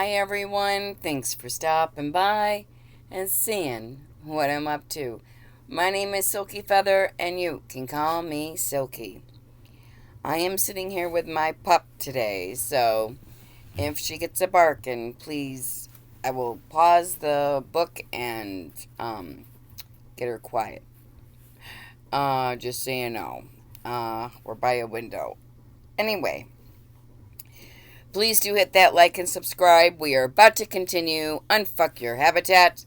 Hi everyone, thanks for stopping by and seeing what I'm up to. My name is Silkyfeather and you can call me Silky. I am sitting here with my pup today, so if she gets a barking, please, I will pause the book and get her quiet. Just so you know. We're by a window. Anyway, please do hit that like and subscribe. We are about to continue Unfuck Your Habitat.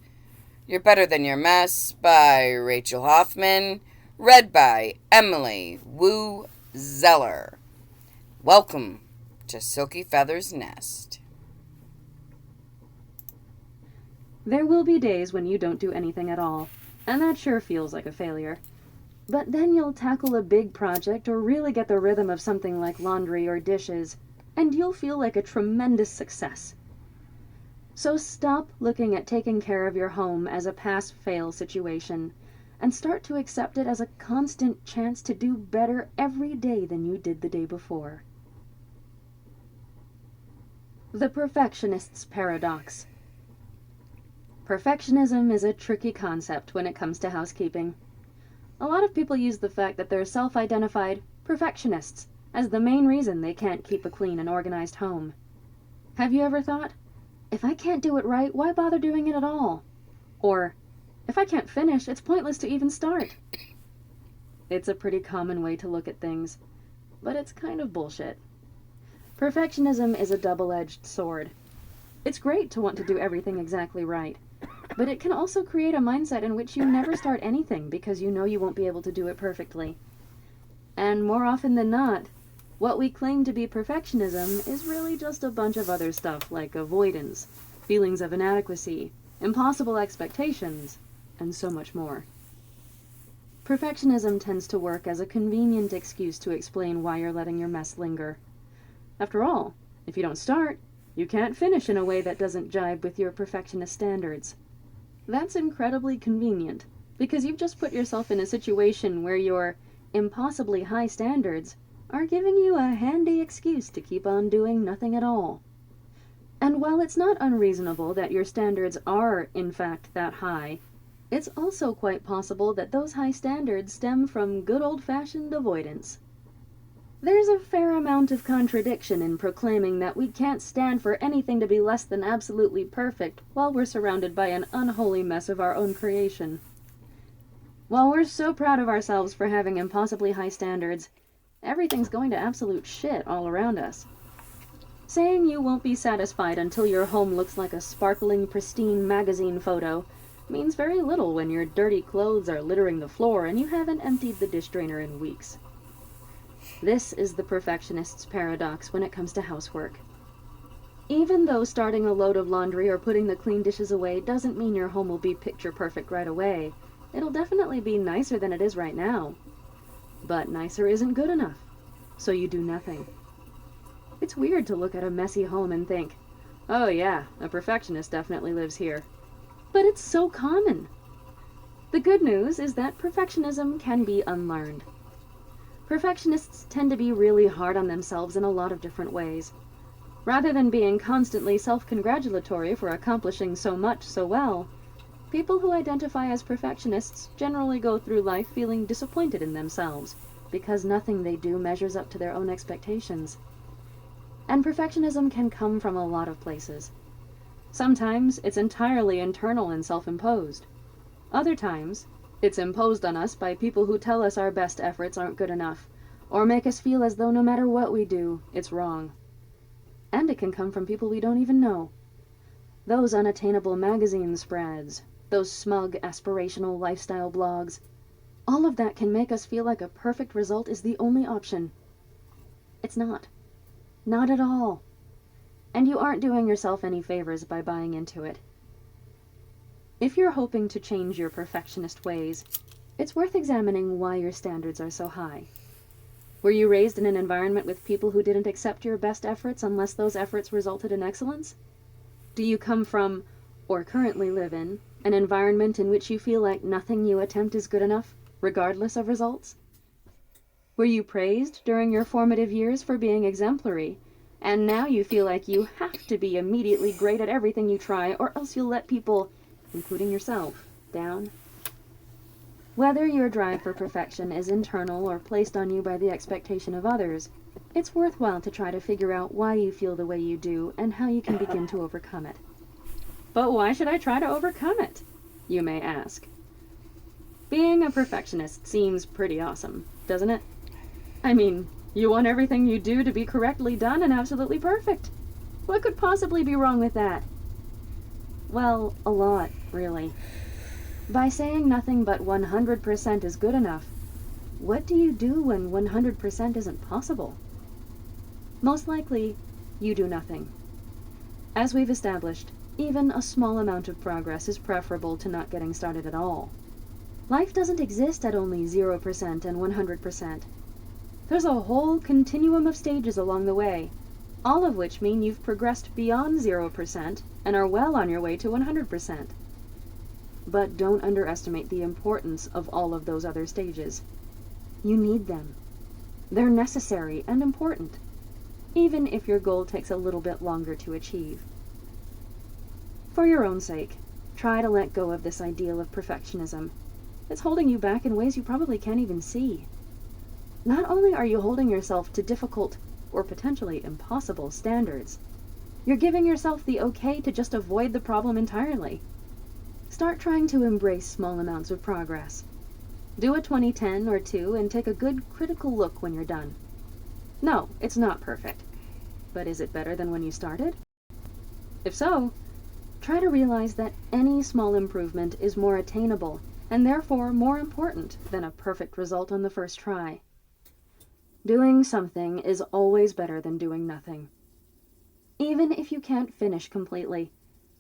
You're Better Than Your Mess by Rachel Hoffman. Read by Emily Woo Zeller. Welcome to Silkyfeather's Nest. There will be days when you don't do anything at all, and that sure feels like a failure. But then you'll tackle a big project or really get the rhythm of something like laundry or dishes, and you'll feel like a tremendous success. So stop looking at taking care of your home as a pass-fail situation, and start to accept it as a constant chance to do better every day than you did the day before. The Perfectionist's Paradox. Perfectionism is a tricky concept when it comes to housekeeping. A lot of people use the fact that they're self-identified perfectionists as the main reason they can't keep a clean and organized home. Have you ever thought, if I can't do it right, why bother doing it at all? Or, if I can't finish, it's pointless to even start. It's a pretty common way to look at things, but it's kind of bullshit. Perfectionism is a double-edged sword. It's great to want to do everything exactly right, but it can also create a mindset in which you never start anything because you know you won't be able to do it perfectly. And more often than not, what we claim to be perfectionism is really just a bunch of other stuff like avoidance, feelings of inadequacy, impossible expectations, and so much more. Perfectionism tends to work as a convenient excuse to explain why you're letting your mess linger. After all, if you don't start, you can't finish in a way that doesn't jibe with your perfectionist standards. That's incredibly convenient, because you've just put yourself in a situation where your impossibly high standards are giving you a handy excuse to keep on doing nothing at all. And while it's not unreasonable that your standards are, in fact, that high, it's also quite possible that those high standards stem from good old-fashioned avoidance. There's a fair amount of contradiction in proclaiming that we can't stand for anything to be less than absolutely perfect while we're surrounded by an unholy mess of our own creation. While we're so proud of ourselves for having impossibly high standards, everything's going to absolute shit all around us. Saying you won't be satisfied until your home looks like a sparkling, pristine magazine photo means very little when your dirty clothes are littering the floor and you haven't emptied the dish drainer in weeks. This is the perfectionist's paradox when it comes to housework. Even though starting a load of laundry or putting the clean dishes away doesn't mean your home will be picture perfect right away, it'll definitely be nicer than it is right now. But nicer isn't good enough, so you do nothing. It's weird to look at a messy home and think, oh yeah, a perfectionist definitely lives here. But it's so common. The good news is that perfectionism can be unlearned. Perfectionists tend to be really hard on themselves in a lot of different ways. Rather than being constantly self-congratulatory for accomplishing so much so well, people who identify as perfectionists generally go through life feeling disappointed in themselves because nothing they do measures up to their own expectations. And perfectionism can come from a lot of places. Sometimes it's entirely internal and self-imposed. Other times, it's imposed on us by people who tell us our best efforts aren't good enough, or make us feel as though no matter what we do, it's wrong. And it can come from people we don't even know. Those unattainable magazine spreads, those smug, aspirational lifestyle blogs, all of that can make us feel like a perfect result is the only option. It's not. Not at all. And you aren't doing yourself any favors by buying into it. If you're hoping to change your perfectionist ways, it's worth examining why your standards are so high. Were you raised in an environment with people who didn't accept your best efforts unless those efforts resulted in excellence? Do you come from, or currently live in, an environment in which you feel like nothing you attempt is good enough, regardless of results? Were you praised during your formative years for being exemplary, And now you feel like you have to be immediately great at everything you try, or else you'll let people, including yourself, down. Whether your drive for perfection is internal or placed on you by the expectation of others, it's worthwhile to try to figure out why you feel the way you do and how you can begin to overcome it. But why should I try to overcome it? You may ask. Being a perfectionist seems pretty awesome, doesn't it? I mean, you want everything you do to be correctly done and absolutely perfect. What could possibly be wrong with that? Well, a lot, really. By saying nothing but 100% is good enough, what do you do when 100% isn't possible? Most likely, you do nothing. As we've established, even a small amount of progress is preferable to not getting started at all. Life doesn't exist at only 0% and 100%. There's a whole continuum of stages along the way, all of which mean you've progressed beyond 0% and are well on your way to 100%. But don't underestimate the importance of all of those other stages. You need them. They're necessary and important, even if your goal takes a little bit longer to achieve. For your own sake, try to let go of this ideal of perfectionism. It's holding you back in ways you probably can't even see. Not only are you holding yourself to difficult or potentially impossible standards, you're giving yourself the okay to just avoid the problem entirely. Start trying to embrace small amounts of progress. Do a 20-10 or 2 and take a good critical look when you're done. No, it's not perfect. But is it better than when you started? If so, try to realize that any small improvement is more attainable and therefore more important than a perfect result on the first try. Doing something is always better than doing nothing. Even if you can't finish completely,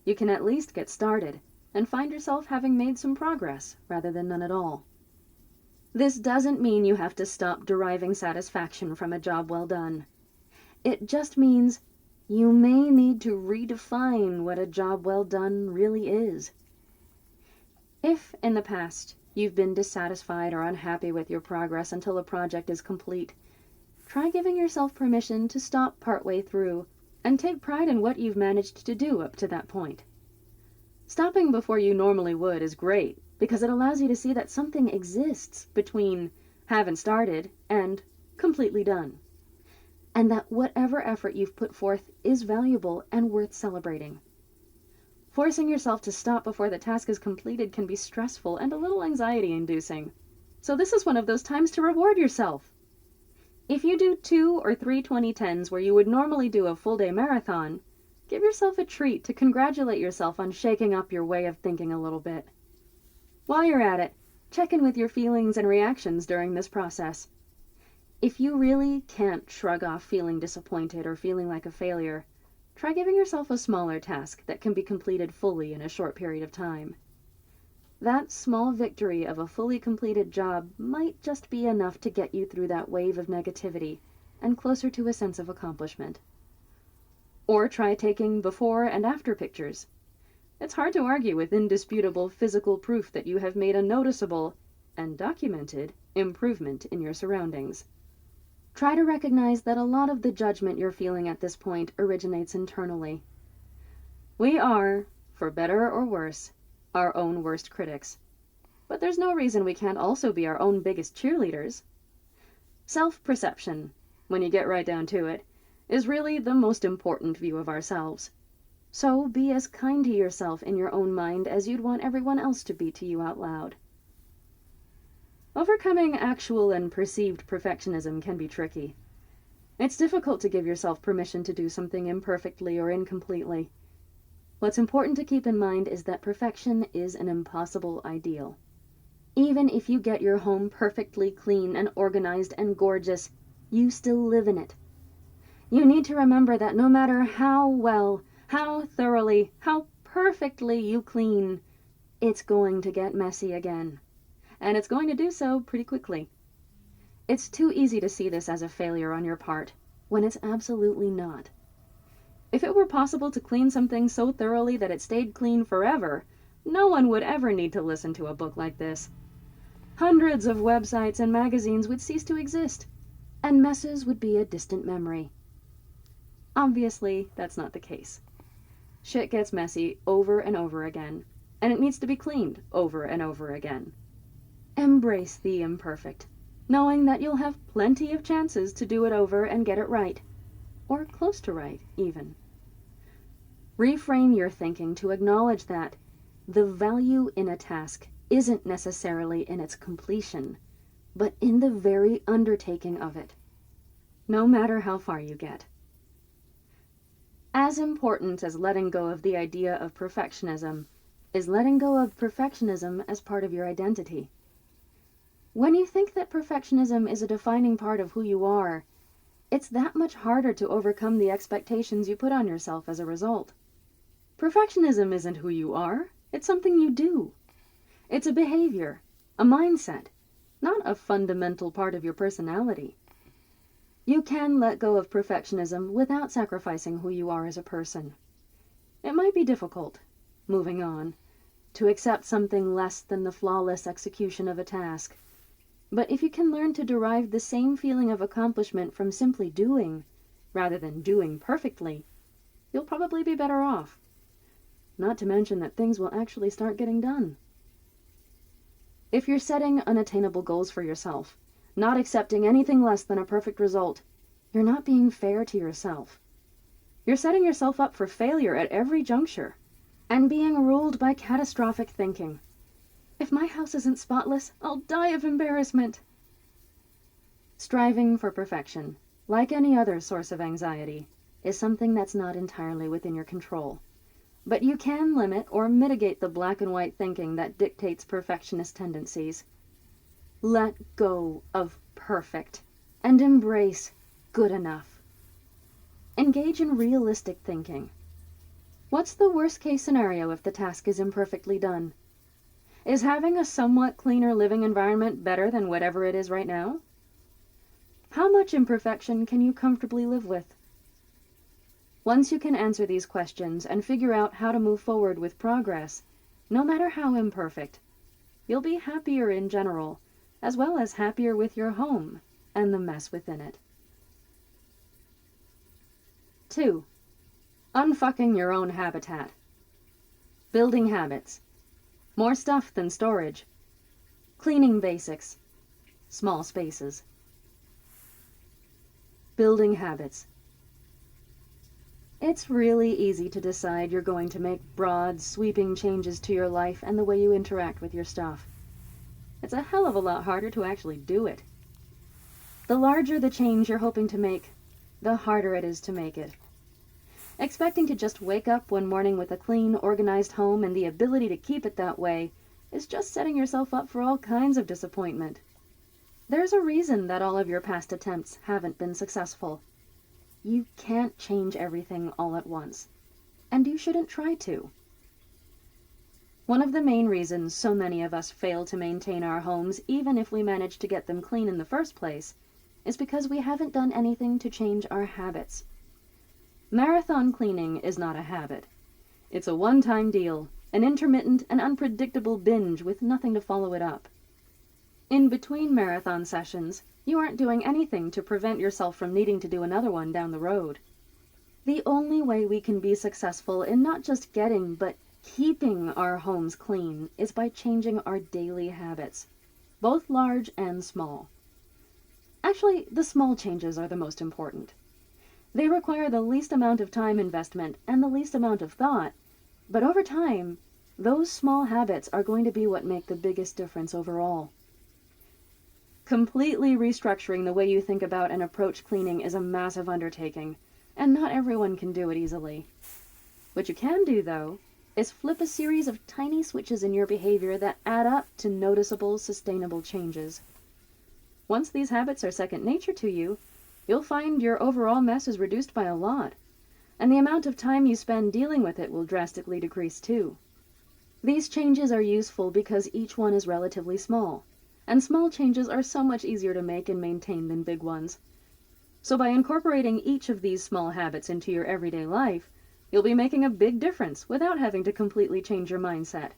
you can at least get started and find yourself having made some progress rather than none at all. This doesn't mean you have to stop deriving satisfaction from a job well done. It just means you may need to redefine what a job well done really is. If, in the past, you've been dissatisfied or unhappy with your progress until a project is complete, try giving yourself permission to stop partway through and take pride in what you've managed to do up to that point. Stopping before you normally would is great because it allows you to see that something exists between haven't started and completely done, and that whatever effort you've put forth is valuable and worth celebrating. Forcing yourself to stop before the task is completed can be stressful and a little anxiety-inducing, so this is one of those times to reward yourself. If you do 2 or 3 2010s where you would normally do a full-day marathon, give yourself a treat to congratulate yourself on shaking up your way of thinking a little bit. While you're at it, check in with your feelings and reactions during this process. If you really can't shrug off feeling disappointed or feeling like a failure, try giving yourself a smaller task that can be completed fully in a short period of time. That small victory of a fully completed job might just be enough to get you through that wave of negativity and closer to a sense of accomplishment. Or try taking before and after pictures. It's hard to argue with indisputable physical proof that you have made a noticeable and documented improvement in your surroundings. Try to recognize that a lot of the judgment you're feeling at this point originates internally. We are, for better or worse, our own worst critics. But there's no reason we can't also be our own biggest cheerleaders. Self-perception, when you get right down to it, is really the most important view of ourselves. So be as kind to yourself in your own mind as you'd want everyone else to be to you out loud. Overcoming actual and perceived perfectionism can be tricky. It's difficult to give yourself permission to do something imperfectly or incompletely. What's important to keep in mind is that perfection is an impossible ideal. Even if you get your home perfectly clean and organized and gorgeous, you still live in it. You need to remember that no matter how well, how thoroughly, how perfectly you clean, it's going to get messy again. And it's going to do so pretty quickly. It's too easy to see this as a failure on your part, when it's absolutely not. If it were possible to clean something so thoroughly that it stayed clean forever, no one would ever need to listen to a book like this. Hundreds of websites and magazines would cease to exist, and messes would be a distant memory. Obviously, that's not the case. Shit gets messy over and over again, and it needs to be cleaned over and over again. Embrace the imperfect, knowing that you'll have plenty of chances to do it over and get it right, or close to right, even. Reframe your thinking to acknowledge that the value in a task isn't necessarily in its completion, but in the very undertaking of it, no matter how far you get. As important as letting go of the idea of perfectionism is letting go of perfectionism as part of your identity. When you think that perfectionism is a defining part of who you are, it's that much harder to overcome the expectations you put on yourself as a result. Perfectionism isn't who you are, it's something you do. It's a behavior, a mindset, not a fundamental part of your personality. You can let go of perfectionism without sacrificing who you are as a person. It might be difficult, moving on, to accept something less than the flawless execution of a task. But if you can learn to derive the same feeling of accomplishment from simply doing, rather than doing perfectly, you'll probably be better off. Not to mention that things will actually start getting done. If you're setting unattainable goals for yourself, not accepting anything less than a perfect result, you're not being fair to yourself. You're setting yourself up for failure at every juncture, and being ruled by catastrophic thinking. If my house isn't spotless, I'll die of embarrassment. Striving for perfection, like any other source of anxiety, is something that's not entirely within your control. But you can limit or mitigate the black and white thinking that dictates perfectionist tendencies. Let go of perfect and embrace good enough. Engage in realistic thinking. What's the worst case scenario if the task is imperfectly done? Is having a somewhat cleaner living environment better than whatever it is right now? How much imperfection can you comfortably live with? Once you can answer these questions and figure out how to move forward with progress, no matter how imperfect, you'll be happier in general, as well as happier with your home and the mess within it. 2. Unfucking your own habitat. Building habits. More stuff than storage. Cleaning basics. Small spaces. Building habits. It's really easy to decide you're going to make broad, sweeping changes to your life and the way you interact with your stuff. It's a hell of a lot harder to actually do it. The larger the change you're hoping to make, the harder it is to make it. Expecting to just wake up one morning with a clean, organized home and the ability to keep it that way is just setting yourself up for all kinds of disappointment. There's a reason that all of your past attempts haven't been successful. You can't change everything all at once, and you shouldn't try to. One of the main reasons so many of us fail to maintain our homes, even if we manage to get them clean in the first place, is because we haven't done anything to change our habits. Marathon cleaning is not a habit. It's a one-time deal, an intermittent and unpredictable binge with nothing to follow it up. In between marathon sessions, you aren't doing anything to prevent yourself from needing to do another one down the road. The only way we can be successful in not just getting, but keeping our homes clean is by changing our daily habits, both large and small. Actually, the small changes are the most important. They require the least amount of time investment and the least amount of thought, but over time, those small habits are going to be what make the biggest difference overall. Completely restructuring the way you think about and approach cleaning is a massive undertaking, and not everyone can do it easily. What you can do, though, is flip a series of tiny switches in your behavior that add up to noticeable, sustainable changes. Once these habits are second nature to you, you'll find your overall mess is reduced by a lot, and the amount of time you spend dealing with it will drastically decrease too. These changes are useful because each one is relatively small, and small changes are so much easier to make and maintain than big ones. So by incorporating each of these small habits into your everyday life, you'll be making a big difference without having to completely change your mindset.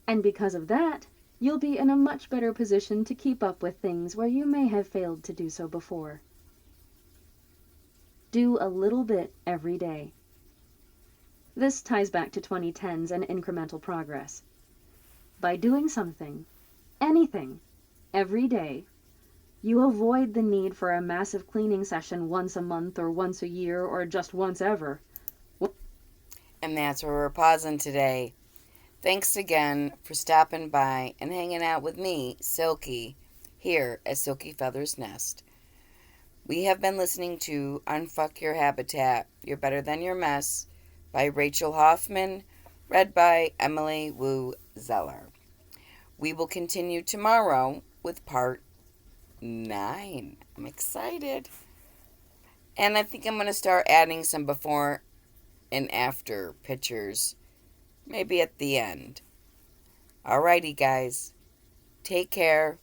And because of that, you'll be in a much better position to keep up with things where you may have failed to do so before. Do a little bit every day. This ties back to 2010s and incremental progress. By doing something, anything, every day, you avoid the need for a massive cleaning session once a month or once a year or just once ever. And that's where we're pausing today. Thanks again for stopping by and hanging out with me, Silky, here at Silkyfeather's Nest. We have been listening to Unfuck Your Habitat, You're Better Than Your Mess by Rachel Hoffman, read by Emily Wu Zeller. We will continue tomorrow with part 9. I'm excited. And I think I'm going to start adding some before and after pictures, maybe at the end. Alrighty, guys. Take care.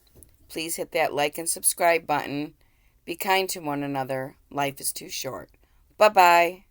Please hit that like and subscribe button. Be kind to one another. Life is too short. Bye-bye.